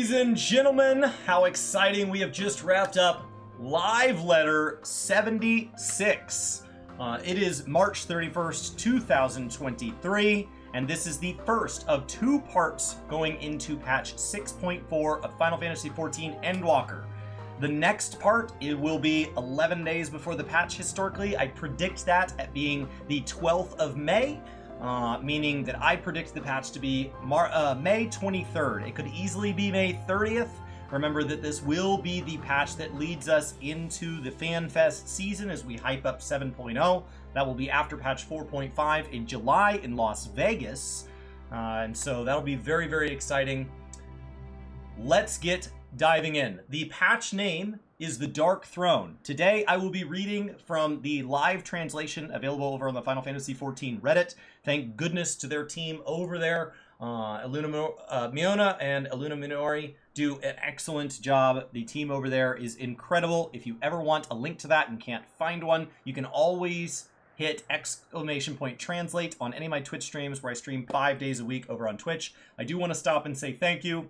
Ladies and gentlemen, how exciting. We have just wrapped up live letter 76. It is March 31st, 2023, and this is the first of two parts going into patch 6.4 of Final Fantasy XIV Endwalker. The next part, it will be 11 days before the patch historically. I predict that at being the 12th of May. Meaning that I predict the patch to be May 23rd. It could easily be May 30th. Remember that this will be the patch that leads us into the Fanfest season as we hype up 7.0. That will be after patch 4.5 in July in Las Vegas. And so that'll be very, very exciting. Let's get diving in. The patch name is the Dark Throne. Today I will be reading from the live translation available over on the Final Fantasy XIV Reddit. Thank goodness to their team over there. Miona and Aluna Minori do an excellent job. The team over there is incredible. If you ever want a link to that and can't find one, you can always hit !translate on any of my Twitch streams where I stream 5 days a week over on Twitch. I do want to stop and say thank you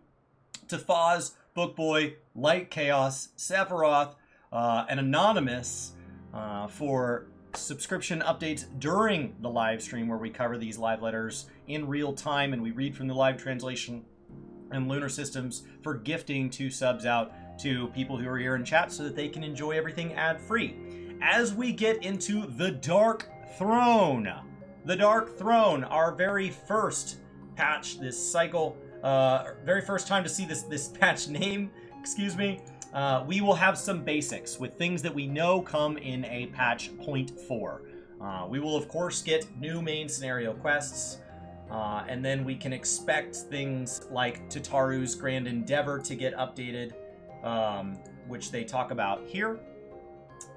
to Foz, Bookboy, Light Chaos, Sephiroth, and Anonymous for subscription updates during the live stream where we cover these live letters in real time and we read from the live translation, and Lunar Systems for gifting 2 subs out to people who are here in chat so that they can enjoy everything ad-free. As we get into the Dark Throne, our very first patch this cycle, very first time to see this patch name, excuse me, we will have some basics with things that we know come in a patch 0.4. We will of course get new main scenario quests, and then we can expect things like Tataru's Grand Endeavor to get updated, which they talk about here.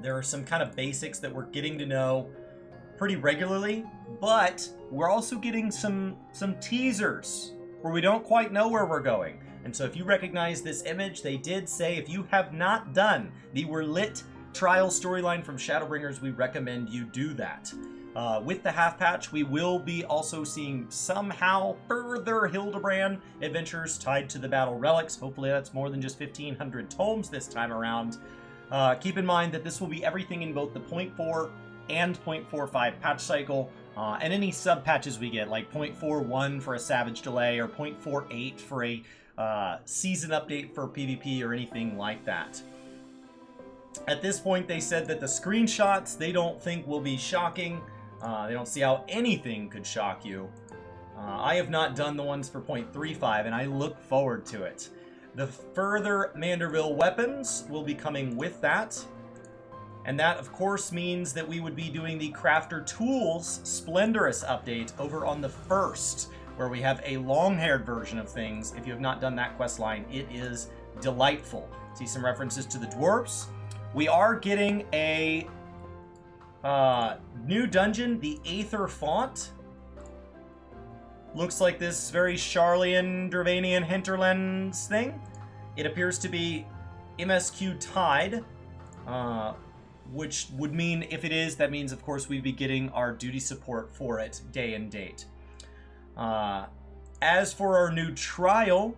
There are some kind of basics that we're getting to know pretty regularly, but we're also getting some teasers where we don't quite know where we're going. And so if you recognize this image, they did say if you have not done the We're Lit trial storyline from Shadowbringers, we recommend you do that. With the half patch, we will be also seeing somehow further Hildebrand adventures tied to the battle relics. Hopefully that's more than just 1,500 tomes this time around. Keep in mind that this will be everything in both the 0.4 and 0.45 patch cycle. And any sub patches we get, like 0.41 for a Savage Delay or 0.48 for a season update for PvP or anything like that. At this point, they said that the screenshots they don't think will be shocking. They don't see how anything could shock you. I have not done the ones for 0.35, and I look forward to it. The further Manderville weapons will be coming with that. And that, of course, means that we would be doing the Crafter Tools Splendorous update over on the 1st, where we have a long-haired version of things. If you have not done that quest line, it is delightful. See some references to the dwarves. We are getting a new dungeon, the Aether Font. Looks like this very Charlian, Dravanian hinterlands thing. It appears to be MSQ Tide. Which would mean, if it is, that means, of course, we'd be getting our duty support for it day and date. As for our new trial,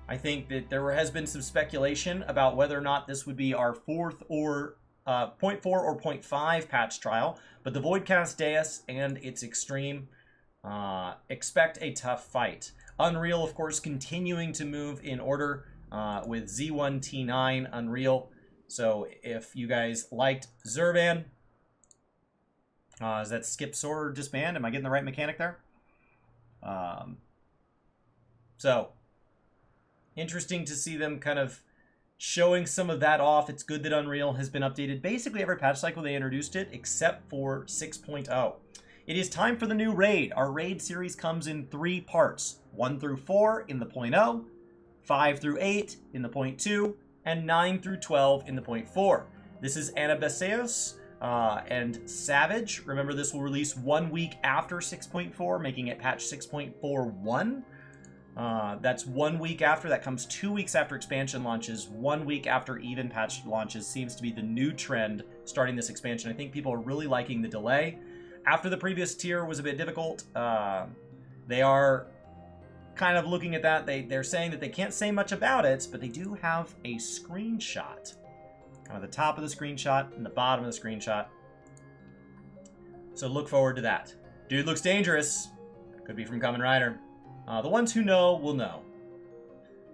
I think that there has been some speculation about whether or not this would be our 4th or 0.4 or 0.5 patch trial, but the Voidcast Deus and its Extreme expect a tough fight. Unreal, of course, continuing to move in order with Z1T9 Unreal. So if you guys liked Zurvan, is that Skip Sword disband? Am I getting the right mechanic there? So interesting to see them kind of showing some of that off. It's good that Unreal has been updated basically every patch cycle they introduced it, except for 6.0. It is time for the new raid. Our raid series comes in 3 parts, 1 through 4 in the 0.0, 5 through 8 in the 0.2, and 9 through 12 in the 0.4. This is Anabaseos and Savage. Remember, this will release 1 week after 6.4, making it patch 6.41. That's 1 week after. That comes 2 weeks after expansion launches, 1 week after even patch launches. Seems to be the new trend starting this expansion. I think people are really liking the delay. After the previous tier was a bit difficult, they are kind of looking at that, they're saying that they can't say much about it, but they do have a screenshot. Kind of the top of the screenshot and the bottom of the screenshot. So look forward to that. Dude looks dangerous. Could be from Kamen Rider. The ones who know will know.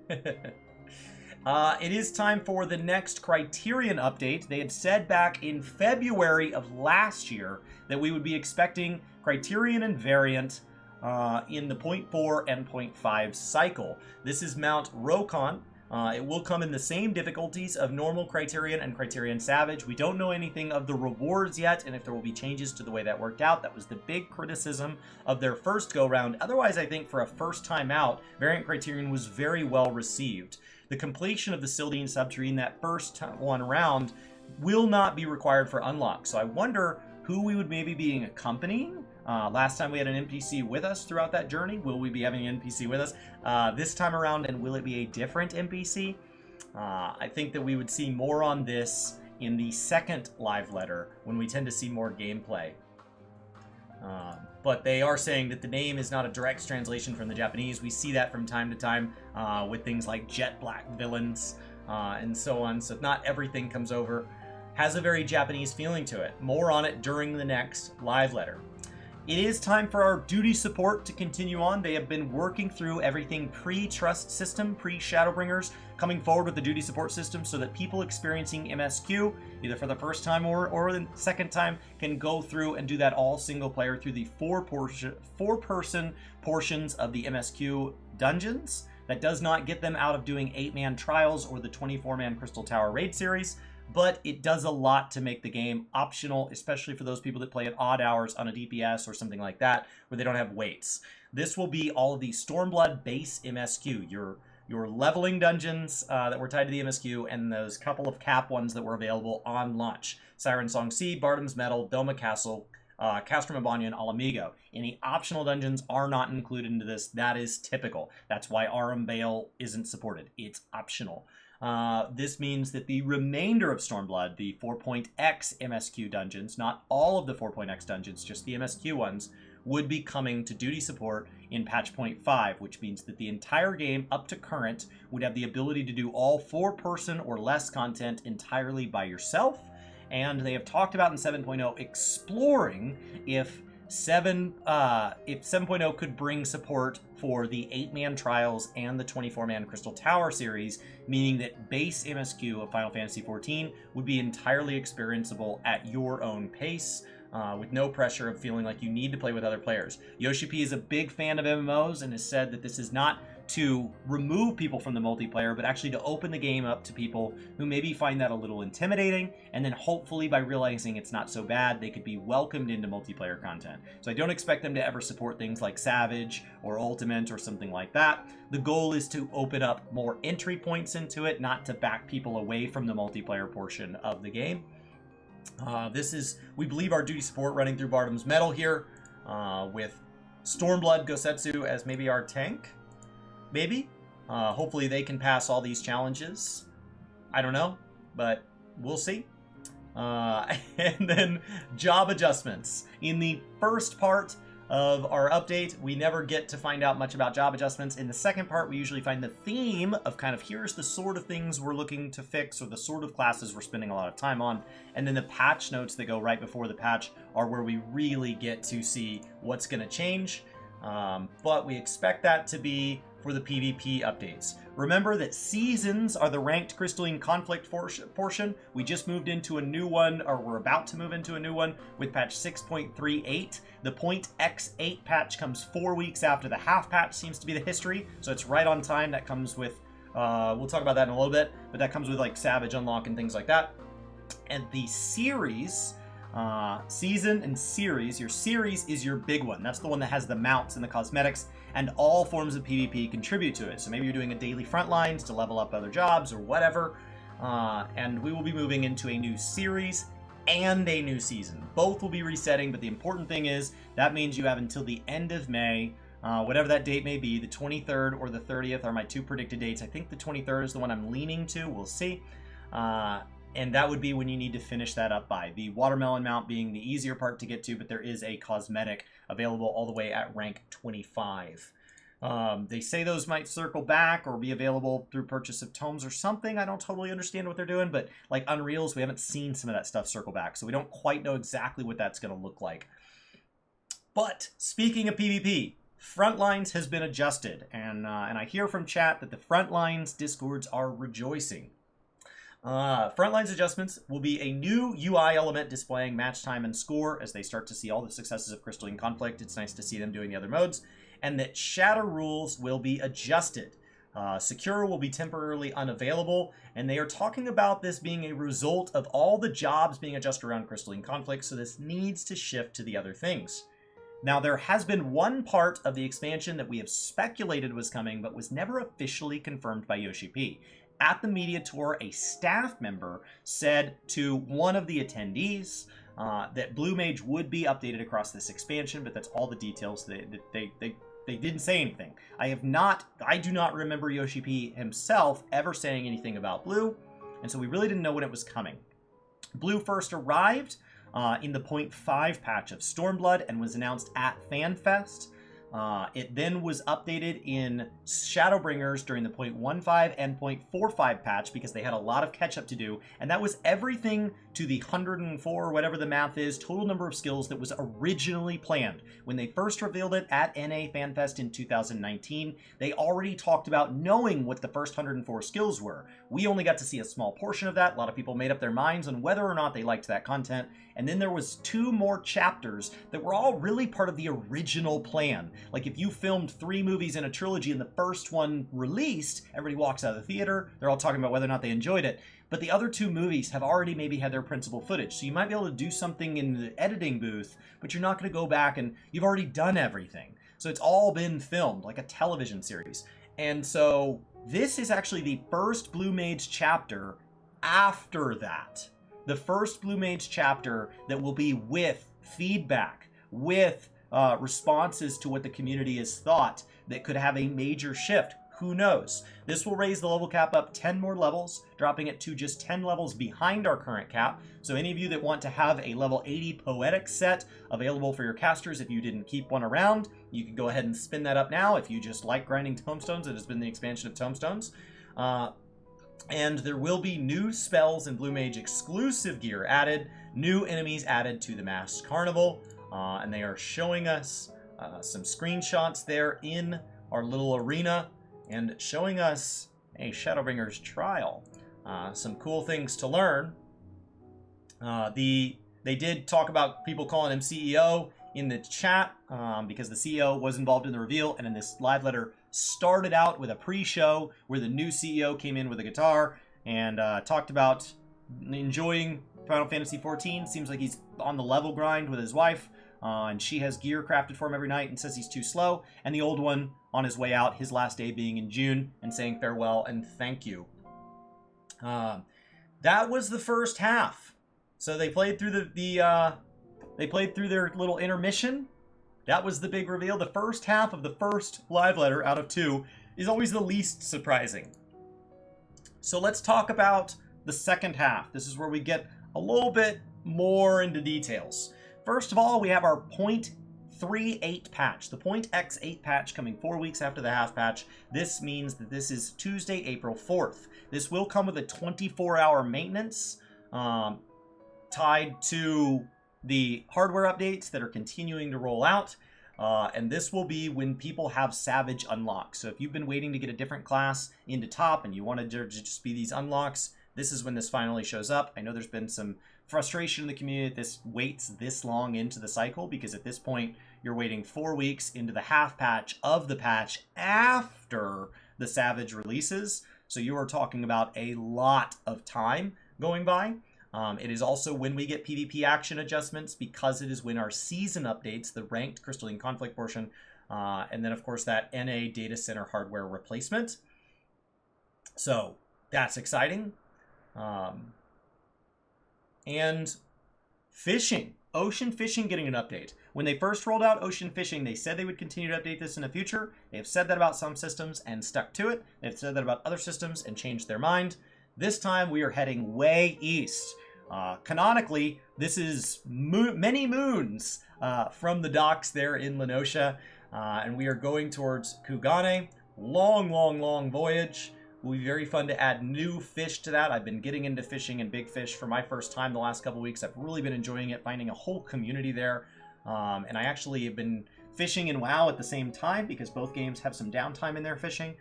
It is time for the next Criterion update. They had said back in February of last year that we would be expecting Criterion and Variant in the 0.4 and 0.5 cycle. This is Mount Rokon. It will come in the same difficulties of normal Criterion and Criterion Savage. We don't know anything of the rewards yet, and if there will be changes to the way that worked out. That was the big criticism of their first go-round. Otherwise, I think for a first time out, Variant Criterion was very well received. The completion of the Sildine Subterrane, that first one round, will not be required for unlock. So I wonder who we would maybe be accompanying. Last time we had an NPC with us throughout that journey. Will we be having an NPC with us this time around, and will it be a different NPC? I think that we would see more on this in the second live letter when we tend to see more gameplay. But they are saying that the name is not a direct translation from the Japanese. We see that from time to time with things like jet black villains and so on. So not everything comes over. Has a very Japanese feeling to it. More on it during the next live letter. It is time for our duty support to continue on. They have been working through everything pre-trust system, pre-Shadowbringers, coming forward with the duty support system so that people experiencing MSQ, either for the first time or the second time, can go through and do that all single player through the four-person portions of the MSQ dungeons. That does not get them out of doing 8-man trials or the 24-man Crystal Tower raid series, but it does a lot to make the game optional, especially for those people that play at odd hours on a DPS or something like that, where they don't have weights. This will be all of the Stormblood base MSQ, your leveling dungeons that were tied to the MSQ, and those couple of cap ones that were available on launch. Siren Song Sea, Bardam's Metal, Doma Castle, Castrum Abanya, and Alamigo. Any optional dungeons are not included into this. That is typical. That's why Aram Bale isn't supported. It's optional. This means that the remainder of Stormblood, the 4.x MSQ dungeons, not all of the 4.x dungeons, just the MSQ ones, would be coming to duty support in patch 0.5, which means that the entire game up to current would have the ability to do all 4-person or less content entirely by yourself. And they have talked about in 7.0 exploring if 7.0 could bring support for the 8-man trials and the 24-man Crystal Tower series, meaning that base MSQ of Final Fantasy XIV would be entirely experienceable at your own pace, with no pressure of feeling like you need to play with other players. Yoshi P is a big fan of MMOs and has said that this is not to remove people from the multiplayer, but actually to open the game up to people who maybe find that a little intimidating, and then hopefully by realizing it's not so bad, they could be welcomed into multiplayer content. So I don't expect them to ever support things like Savage or Ultimate or something like that. The goal is to open up more entry points into it, not to back people away from the multiplayer portion of the game. This is, we believe, our duty support running through Bardam's Metal here, with Stormblood Gosetsu as maybe our tank. Maybe. Hopefully they can pass all these challenges. I don't know, but we'll see. And then job adjustments. In the first part of our update, we never get to find out much about job adjustments. In the second part, we usually find the theme of kind of here's the sort of things we're looking to fix or the sort of classes we're spending a lot of time on. And then the patch notes that go right before the patch are where we really get to see what's going to change. But we expect that to be for the PvP updates. Remember that seasons are the ranked crystalline conflict portion. We just moved into a new one, or we're about to move into a new one with patch 6.38. The .x8 patch comes 4 weeks after the half patch seems to be the history, so it's right on time. That comes with, we'll talk about that in a little bit, but that comes with like Savage Unlock and things like that. And the series, season and series, your series is your big one. That's the one that has the mounts and the cosmetics, and all forms of PvP contribute to it. So maybe you're doing a daily frontlines to level up other jobs or whatever, and we will be moving into a new series and a new season. Both will be resetting, but the important thing is that means you have until the end of May, whatever that date may be. The 23rd or the 30th are my two predicted dates. I think the 23rd is the one I'm leaning to. We'll see. And that would be when you need to finish that up by. The watermelon mount being the easier part to get to, but there is a cosmetic available all the way at rank 25. They say those might circle back or be available through purchase of tomes or something. I don't totally understand what they're doing, but like Unreals, we haven't seen some of that stuff circle back, so we don't quite know exactly what that's going to look like. But speaking of PvP, Frontlines has been adjusted, and I hear from chat that the Frontlines Discords are rejoicing. Frontlines adjustments will be a new UI element displaying match time and score as they start to see all the successes of Crystalline Conflict. It's nice to see them doing the other modes. And that Shatter rules will be adjusted. Secure will be temporarily unavailable, and they are talking about this being a result of all the jobs being adjusted around Crystalline Conflict, so this needs to shift to the other things. Now, there has been one part of the expansion that we have speculated was coming, but was never officially confirmed by Yoshi P. At the media tour, a staff member said to one of the attendees that Blue Mage would be updated across this expansion, but that's all the details. They didn't say anything. I do not remember Yoshi P himself ever saying anything about Blue, and so we really didn't know when it was coming. Blue first arrived in the 0.5 patch of Stormblood and was announced at Fanfest. It then was updated in Shadowbringers during the 0.15 and 0.45 patch because they had a lot of catch-up to do, and that was everything to the 104, whatever the math is, total number of skills that was originally planned. When they first revealed it at NA FanFest in 2019, they already talked about knowing what the first 104 skills were. We only got to see a small portion of that. A lot of people made up their minds on whether or not they liked that content, and then there was 2 more chapters that were all really part of the original plan. Like if you filmed 3 movies in a trilogy and the first one released, everybody walks out of the theater, they're all talking about whether or not they enjoyed it. But the other 2 movies have already maybe had their principal footage. So you might be able to do something in the editing booth, but you're not going to go back and you've already done everything. So it's all been filmed like a television series. And so this is actually the first Blue Mage chapter after that. The first Blue Mage chapter that will be with feedback, with responses to what the community has thought that could have a major shift. Who knows? This will raise the level cap up 10 more levels, dropping it to just 10 levels behind our current cap. So any of you that want to have a level 80 Poetic set available for your casters, if you didn't keep one around, you can go ahead and spin that up now. If you just like grinding Tomestones, it has been the expansion of Tomestones. And there will be new spells and Blue Mage exclusive gear added, new enemies added to the Masked Carnival, and they are showing us some screenshots there in our little arena and showing us a Shadowbringers trial. Some cool things to learn. They did talk about people calling him CEO in the chat because the CEO was involved in the reveal, and in this live letter started out with a pre-show where the new CEO came in with a guitar and talked about enjoying Final Fantasy XIV. Seems like he's on the level grind with his wife, and she has gear crafted for him every night and says he's too slow, and the old one on his way out, his last day being in June, and saying farewell and thank you. That was the first half. So they played through they played through their little intermission. That was the big reveal. The first half of the first live letter out of 2 is always the least surprising. So let's talk about the second half. This is where we get a little bit more into details. First of all, we have our 0.38 patch, the .x8 patch coming 4 weeks after the half patch. This means that this is Tuesday, April 4th. This will come with a 24-hour maintenance tied to the hardware updates that are continuing to roll out. And this will be when people have Savage unlocks. So if you've been waiting to get a different class into top and you wanted to just be these unlocks, this is when this finally shows up. I know there's been some frustration in the community that this waits this long into the cycle, because at this point you're waiting 4 weeks into the half patch of the patch after the Savage releases. So you are talking about a lot of time going by. It is also when we get PvP action adjustments, because it is when our season updates, the ranked Crystalline Conflict portion, and then of course that NA data center hardware replacement. So that's exciting. And fishing, ocean fishing getting an update. When they first rolled out ocean fishing, they said they would continue to update this in the future. They have said that about some systems and stuck to it. They've said that about other systems and changed their mind. This time we are heading way east. Canonically, this is many moons from the docks there in Lenosha. and we are going towards Kugane. Long voyage. Will be very fun to add new fish to that. I've been getting into fishing and big fish for my first time the last couple weeks. I've really been enjoying it, finding a whole community there. And I actually have been fishing in WoW at the same time because both games have some downtime in their fishing.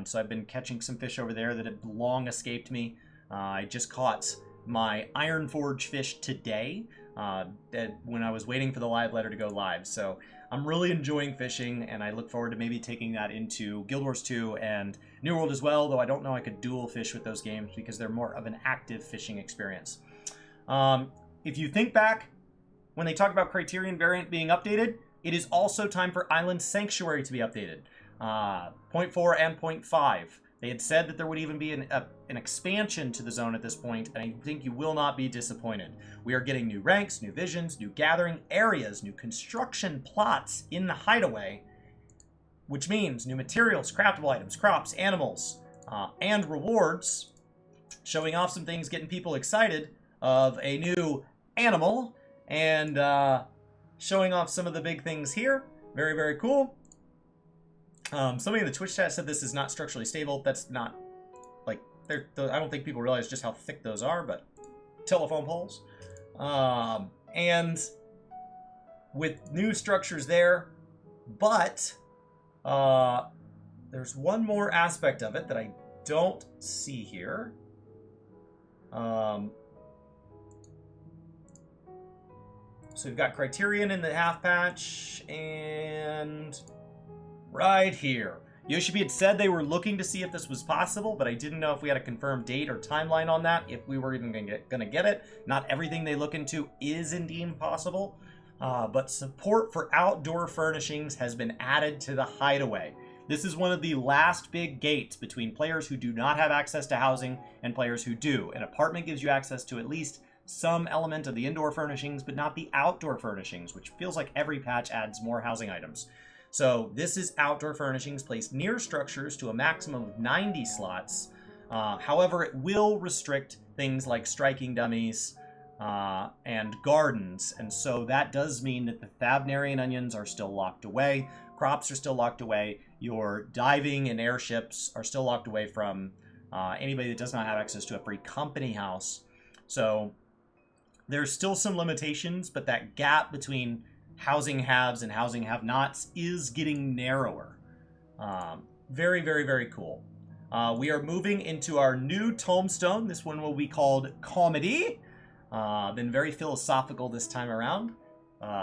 So I've been catching some fish over there that had long escaped me. I just caught my Ironforge fish today when I was waiting for the live letter to go live. So I'm really enjoying fishing, and I look forward to maybe taking that into Guild Wars 2 and New World as well, though I don't know I could dual fish with those games because they're more of an active fishing experience. If you think back, when they talk about Criterion variant being updated, it is also time for Island Sanctuary to be updated. 0.4 and 0.5. They had said that there would even be an expansion to the zone at this point, and I think you will not be disappointed. We are getting new ranks, new visions, new gathering areas, new construction plots in the hideaway, which means new materials, craftable items, crops, animals, and rewards, showing off some things, getting people excited of a new animal, and showing off some of the big things here. Very cool. Somebody in the Twitch chat said this is not structurally stable. That's not, like, I don't think people realize just how thick those are, but telephone poles. And with new structures there, but there's one more aspect of it that I don't see here. So we've got Criterion in the half patch, and right here. Yoshimi had said they were looking to see if this was possible, but I didn't know if we had a confirmed date or timeline on that, if we were even going to get it. Not everything they look into is indeed possible, but support for outdoor furnishings has been added to the hideaway. This is one of the last big gates between players who do not have access to housing and players who do. An apartment gives you access to at least some element of the indoor furnishings, but not the outdoor furnishings, which feels like every patch adds more housing items. So this is outdoor furnishings placed near structures to a maximum of 90 slots. However, it will restrict things like striking dummies and gardens. And so that does mean that the Thavnarian onions are still locked away. Crops are still locked away. Your diving and airships are still locked away from anybody that does not have access to a free company house. So there's still some limitations, but that gap between housing haves and housing have-nots is getting narrower. Very cool. We are moving into our new Tomestone. This one will be called Comedy. Been very philosophical this time around.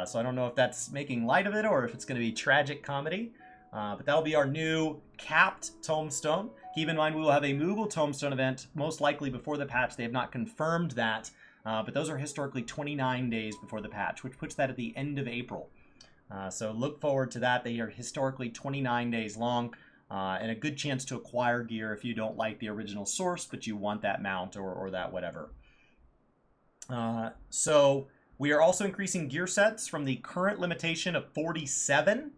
So I don't know if that's making light of it or if it's going to be tragic comedy. But that'll be our new capped Tomestone. Keep in mind we will have a movable Tomestone event, most likely before the patch. They have not confirmed that. But those are historically 29 days before the patch, which puts that at the end of April. So look forward to that. They are historically 29 days long, and a good chance to acquire gear if you don't like the original source, but you want that mount or that whatever. So we are also increasing gear sets from the current limitation of 47,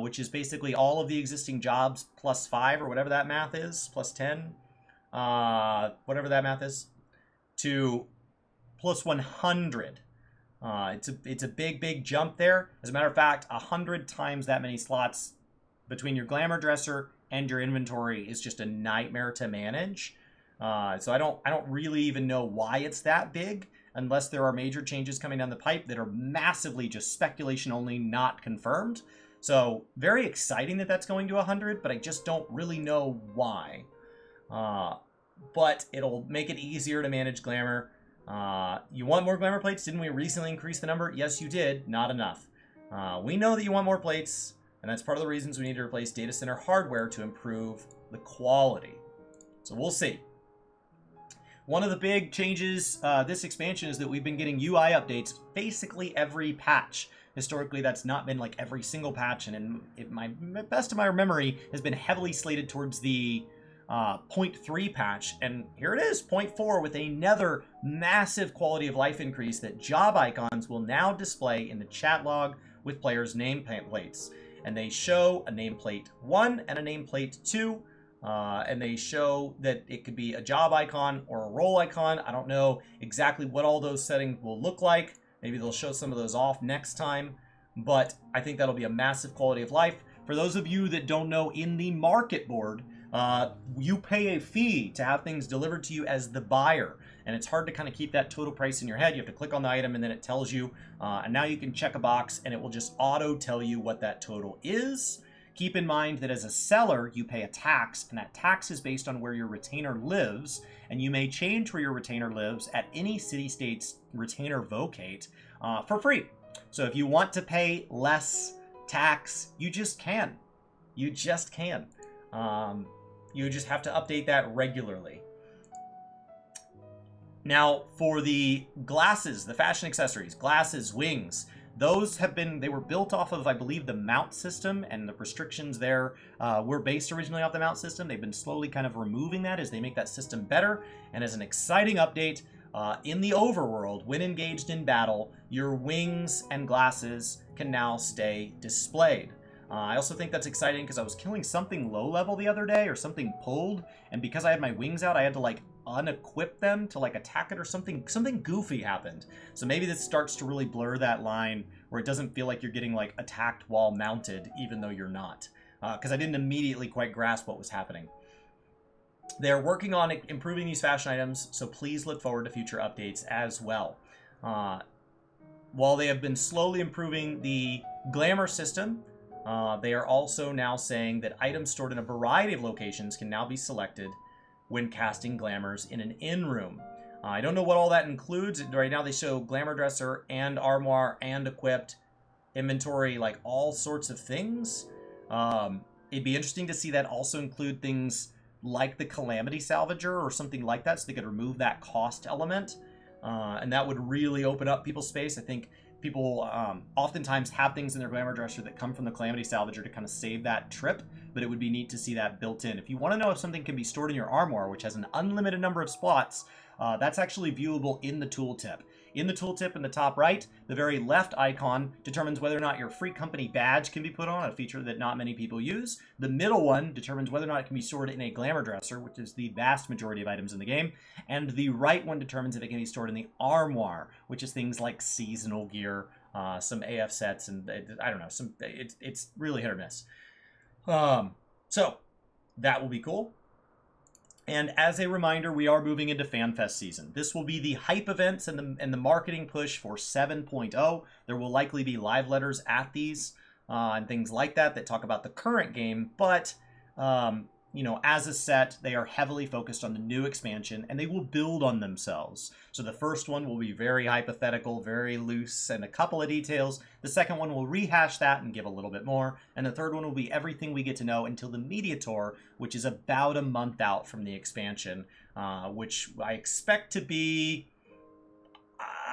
which is basically all of the existing jobs plus 5 or whatever that math is, plus 10, whatever that math is, to plus 100. It's a big jump there. As a matter of fact, 100 times that many slots between your glamour dresser and your inventory is just a nightmare to manage. So I don't really even know why it's that big, unless there are major changes coming down the pipe that are massively just speculation only, not confirmed. So very exciting that that's going to 100, but I just don't really know why. But it'll make it easier to manage glamour. You want more glamour plates? Didn't we recently increase the number? Yes, you did. Not enough. We know that you want more plates, and that's part of the reasons we need to replace data center hardware to improve the quality. So we'll see. One of the big changes this expansion is that we've been getting UI updates basically every patch. Historically, that's not been like every single patch, and in my best of my memory has been heavily slated towards the 0.3 patch, and here it is, 0.4, with another massive quality of life increase that job icons will now display in the chat log with players' nameplates. And they show a nameplate 1 and a nameplate 2, and they show that it could be a job icon or a role icon. I don't know exactly what all those settings will look like. Maybe they'll show some of those off next time. but I think that'll be a massive quality of life. For those of you that don't know, in the market board, you pay a fee to have things delivered to you as the buyer, and it's hard to kind of keep that total price in your head. You have to click on the item and then it tells you, and now you can check a box and it will just auto tell you what that total is. Keep in mind that as a seller, you pay a tax, and that tax is based on where your retainer lives, and you may change where your retainer lives at any city-state's retainer vocate for free. So if you want to pay less tax, you just can. You just can. You just have to update that regularly. Now, for the glasses, the fashion accessories, glasses, wings, those they were built off of, I believe, the mount system, and the restrictions there were based originally off the mount system. They've been slowly kind of removing that as they make that system better. And as an exciting update, in the overworld, when engaged in battle, your wings and glasses can now stay displayed. I also think that's exciting because I was killing something low level the other day, or something pulled, and because I had my wings out, I had to like unequip them to like attack it, or something goofy happened. So maybe this starts to really blur that line where it doesn't feel like you're getting like attacked while mounted, even though you're not, because I didn't immediately quite grasp what was happening. They're working on improving these fashion items, so please look forward to future updates as well. While they have been slowly improving the glamour system, they are also now saying that items stored in a variety of locations can now be selected when casting glamours in an inn room. I don't know what all that includes. Right now they show glamour dresser and armoire and equipped inventory, like all sorts of things. It'd be interesting to see that also include things like the Calamity Salvager or something like that, so they could remove that cost element. And that would really open up people's space. I think people oftentimes have things in their glamour dresser that come from the Calamity Salvager to kind of save that trip, but it would be neat to see that built in. If you want to know if something can be stored in your armoire, which has an unlimited number of spots, that's actually viewable in the tooltip. In the tooltip in the top right, the very left icon determines whether or not your free company badge can be put on, a feature that not many people use. The middle one determines whether or not it can be stored in a glamour dresser, which is the vast majority of items in the game. And the right one determines if it can be stored in the armoire, which is things like seasonal gear, some AF sets, and I don't know, it's really hit or miss. So that will be cool. And as a reminder, we are moving into Fanfest season. This will be the hype events and the marketing push for 7.0. There will likely be live letters at these and things like that talk about the current game. But, you know, as a set, they are heavily focused on the new expansion, and they will build on themselves. So the first one will be very hypothetical, very loose, and a couple of details. The second one will rehash that and give a little bit more. And the third one will be everything we get to know until the Media Tour, which is about a month out from the expansion, which I expect to be...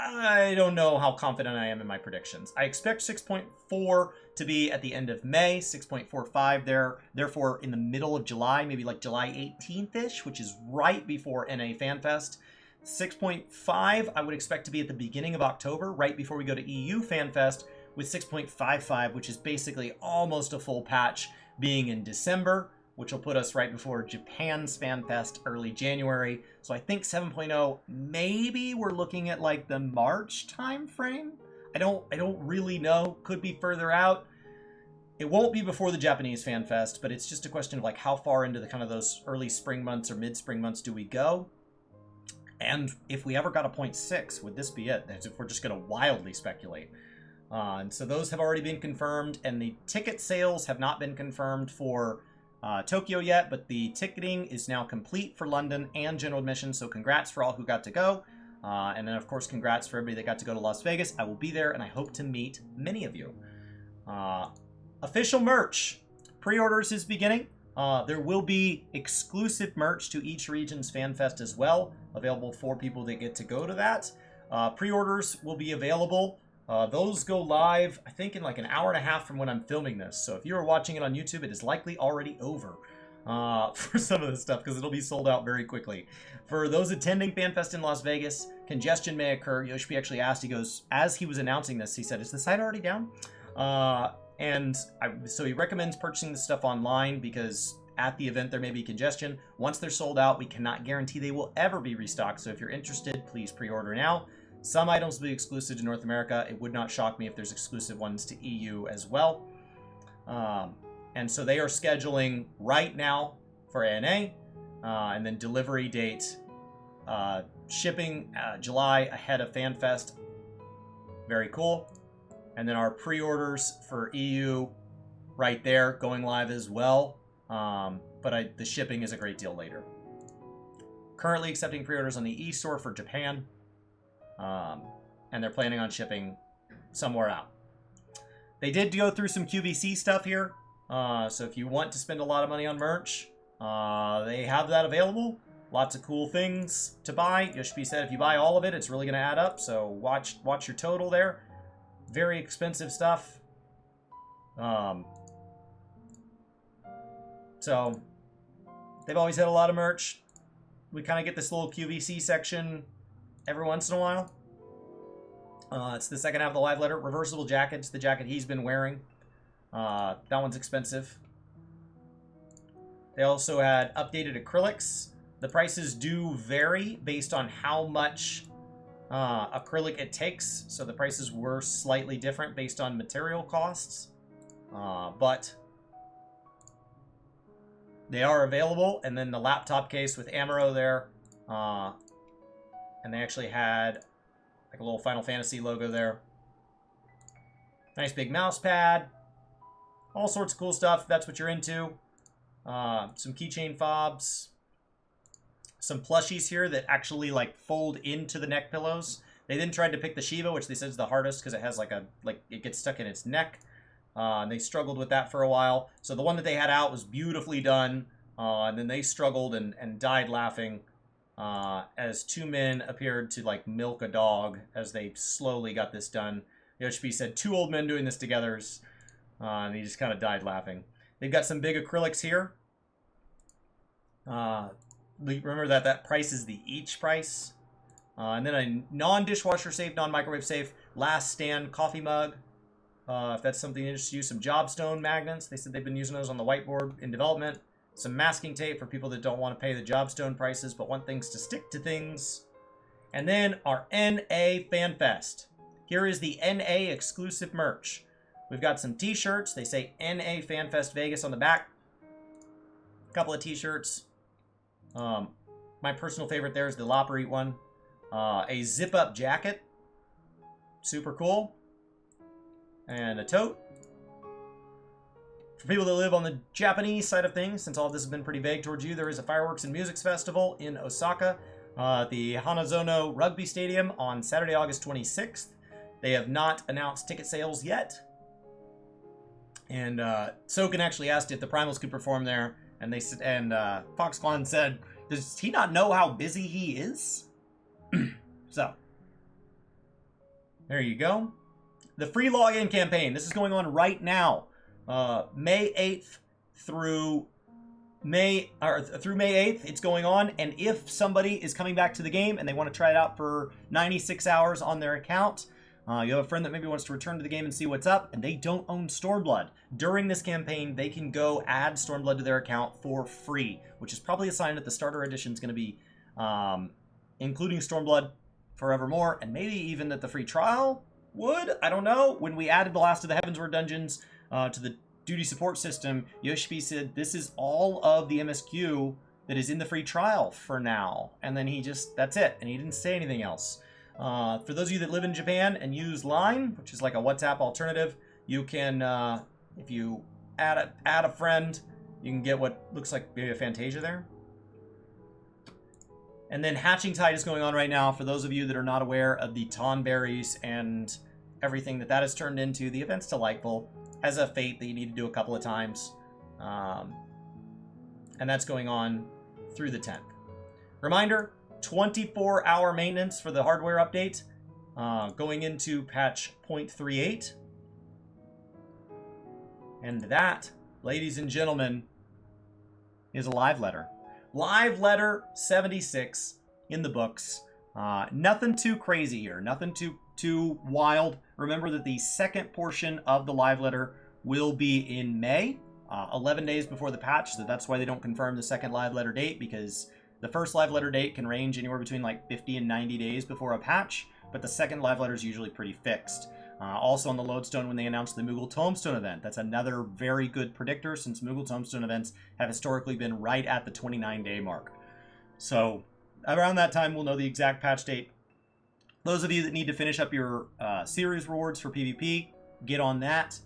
I don't know how confident I am in my predictions. I expect 6.4 to be at the end of May, 6.45 there, therefore in the middle of July, maybe like July 18th-ish, which is right before NA FanFest. 6.5 I would expect to be at the beginning of October, right before we go to EU FanFest, with 6.55, which is basically almost a full patch, being in December, which will put us right before Japan's FanFest early January. So I think 7.0, maybe we're looking at like the March time frame. I don't really know. Could be further out. It won't be before the Japanese FanFest, but it's just a question of like how far into the kind of those early spring months or mid-spring months do we go? And if we ever got a 0.6, would this be it? As if we're just going to wildly speculate. And so those have already been confirmed, and the ticket sales have not been confirmed for Tokyo yet, but the ticketing is now complete for London and general admission, so congrats for all who got to go. And then, of course, congrats for everybody that got to go to Las Vegas. I will be there, and I hope to meet many of you. Official merch. Pre-orders is beginning. There will be exclusive merch to each region's FanFest as well, available for people that get to go to that. Pre-orders will be available. Those go live, I think, in like an hour and a half from when I'm filming this. So if you are watching it on YouTube, it is likely already over for some of this stuff, because it'll be sold out very quickly. For those attending FanFest in Las Vegas, congestion may occur. Yoshi actually asked, he goes, as he was announcing this, he said, is the site already down? So he recommends purchasing this stuff online because at the event there may be congestion. Once they're sold out, we cannot guarantee they will ever be restocked. So if you're interested, please pre-order now. Some items will be exclusive to North America. It would not shock me if there's exclusive ones to EU as well. And so they are scheduling right now for ANA, and then delivery date, shipping July ahead of Fanfest. Very cool. And then our pre-orders for EU right there going live as well. But the shipping is a great deal later. Currently accepting pre-orders on the e-store for Japan. And they're planning on shipping somewhere out. They did go through some QVC stuff here. So if you want to spend a lot of money on merch, they have that available. Lots of cool things to buy. Yoshpi said if you buy all of it, it's really going to add up. So watch your total there. Very expensive stuff. So they've always had a lot of merch. We kind of get this little QVC section every once in a while. It's the second half of the live letter. Reversible jackets, the jacket he's been wearing. That one's expensive. They also had updated acrylics. The prices do vary based on how much acrylic it takes. So the prices were slightly different based on material costs. But they are available. And then the laptop case with Amaro there. And they actually had like a little Final Fantasy logo there. Nice big mouse pad. All sorts of cool stuff if that's what you're into. Some keychain fobs. Some plushies here that actually like fold into the neck pillows. They then tried to pick the Shiva, which they said is the hardest because it has it gets stuck in its neck. And they struggled with that for a while. So the one that they had out was beautifully done. And then they struggled and died laughing as two men appeared to like milk a dog as they slowly got this done. Yoshpi said 2 old men doing this together. And he just kind of died laughing. They've got some big acrylics here. Remember that price is the each price. And then a non-dishwasher safe, non-microwave safe, last stand coffee mug. If that's something that interests you. Some Jobstone magnets. They said they've been using those on the whiteboard in development. Some masking tape for people that don't want to pay the Jobstone prices but want things to stick to things. And then our NA Fanfest. Here is the NA exclusive merch. We've got some t-shirts. They say NA Fanfest Vegas on the back. A couple of t-shirts. My personal favorite there is the Lopper one. A zip-up jacket. Super cool. And a tote. For people that live on the Japanese side of things, since all of this has been pretty vague towards you, there is a fireworks and music festival in Osaka, the Hanazono Rugby Stadium on Saturday, August 26th. They have not announced ticket sales yet. And Soken actually asked if the Primals could perform there, and Foxclaw said, "Does he not know how busy he is?" So, there you go. The free login campaign. This is going on right now. May 8th through May 8th, it's going on. And if somebody is coming back to the game and they want to try it out for 96 hours on their account, you have a friend that maybe wants to return to the game and see what's up, and they don't own Stormblood. During this campaign, they can go add Stormblood to their account for free, which is probably a sign that the starter edition is going to be including Stormblood forevermore, and maybe even that the free trial would. I don't know. When we added the Last of the Heavensward dungeons to the duty support system, Yoshpi said this is all of the MSQ that is in the free trial for now. And then that's it. And he didn't say anything else. For those of you that live in Japan and use Line, which is like a WhatsApp alternative, you can, if you add a friend, you can get what looks like maybe a Fantasia there. And then Hatching Tide is going on right now. For those of you that are not aware of the Tonberries and everything that has turned into, the event's delightful. Has a fate that you need to do a couple of times. And that's going on through the 10th. Reminder, 24-hour maintenance for the hardware update going into patch 0.38. And that, ladies and gentlemen, is a live letter. Live letter 76 in the books. Nothing too crazy here. Nothing too wild. Remember that the second portion of the live letter will be in May, 11 days before the patch. So that's why they don't confirm the second live letter date, because the first live letter date can range anywhere between like 50 and 90 days before a patch. but the second live letter is usually pretty fixed. Also on the lodestone when they announced the Moogle Tomestone event. That's another very good predictor since Moogle Tomestone events have historically been right at the 29-day mark. So around that time, we'll know the exact patch date. Those of you that need to finish up your series rewards for PvP, get on that.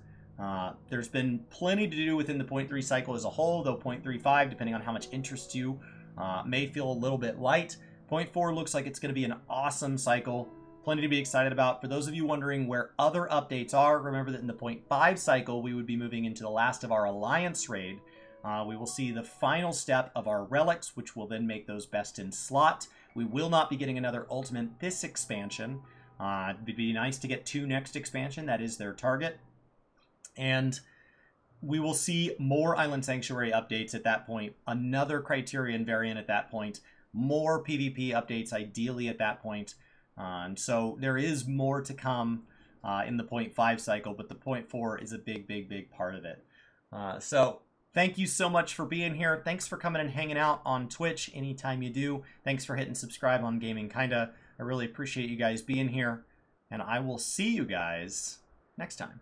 There's been plenty to do within the 0.3 cycle as a whole, though 0.35, depending on how much interests you, may feel a little bit light. 0.4 looks like it's going to be an awesome cycle. Plenty to be excited about. For those of you wondering where other updates are, remember that in the 0.5 cycle, we would be moving into the last of our Alliance raid. We will see the final step of our relics, which will then make those best in slot. We will not be getting another ultimate this expansion. It'd be nice to get 2 next expansion. That is their target. And we will see more Island Sanctuary updates at that point. Another Criterion variant at that point. More PvP updates ideally at that point. And so there is more to come in the 0.5 cycle, but the 0.4 is a big part of it. So thank you so much for being here. Thanks for coming and hanging out on Twitch anytime you do. Thanks for hitting subscribe on Gaming Kinda. I really appreciate you guys being here, and I will see you guys next time.